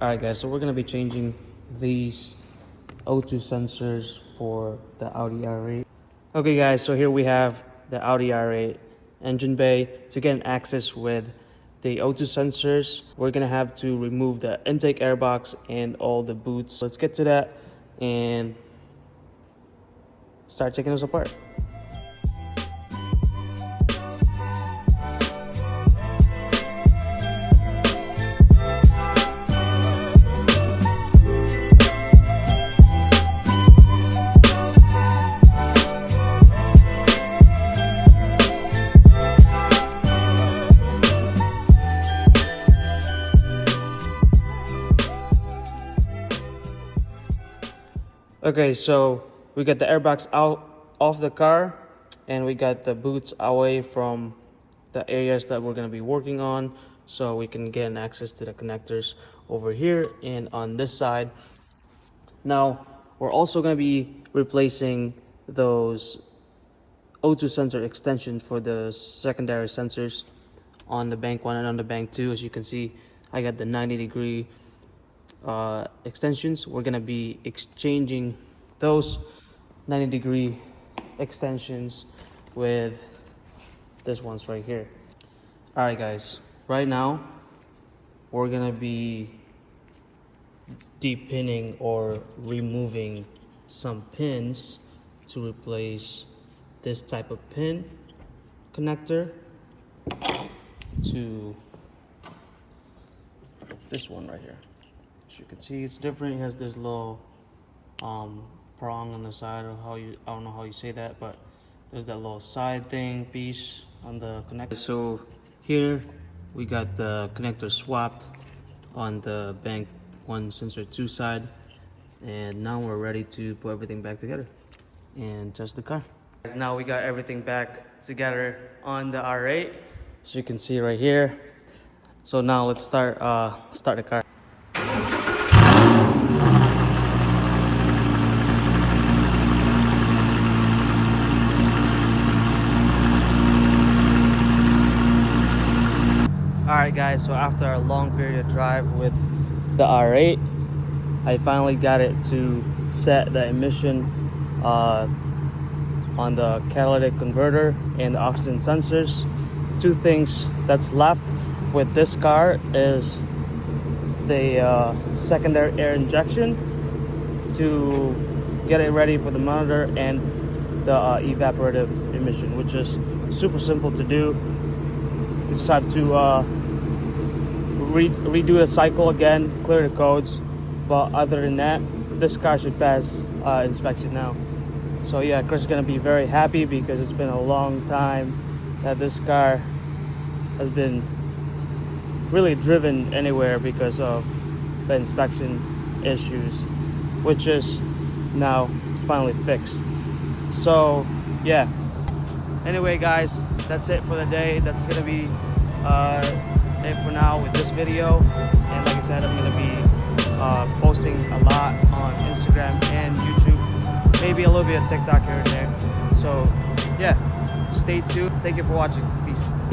Alright guys, so we're going to be changing these O2 sensors for the Audi R8. Okay guys, so here we have the Audi R8 engine bay. To get access with the O2 sensors, we're going to have to remove the intake airbox and all the boots. Let's get to that and start taking this apart. Okay, so we got the airbags out of the car and we got the boots away from the areas that we're going to be working on, so we can get access to the connectors over here and on this side. Now we're also going to be replacing those O2 sensor extensions for the secondary sensors on the bank 1 and on the bank 2. As you can see, I got the 90-degree extensions. We're gonna be exchanging those 90-degree extensions with this ones right here. All right guys, right now we're gonna be depinning or removing some pins to replace this type of pin connector to this one right here. As you can see, it's different. It has this little prong on the side, or I don't know how you say that, but there's that little side thing piece on the connector. So here we got the connector swapped on the bank 1 sensor 2 side, and now we're ready to put everything back together and test the car. Now we got everything back together on the R8, as you can see right here. So now let's start the car. Alright guys, so after a long period of drive with the R8, I finally got it to set the emission on the catalytic converter and the oxygen sensors. Two things that's left with this car is the secondary air injection to get it ready for the monitor and the evaporative emission, which is super simple to do. You just have to redo the cycle again, clear the codes, but other than that, this car should pass inspection now. So yeah, Chris is gonna be very happy because it's been a long time that this car has been really driven anywhere because of the inspection issues, which is now finally fixed. So yeah, anyway guys, that's it for the day. That's gonna be it for now with this video, and like I said, I'm gonna be posting a lot on Instagram and YouTube, maybe a little bit of TikTok here and there. So yeah, stay tuned. Thank you for watching.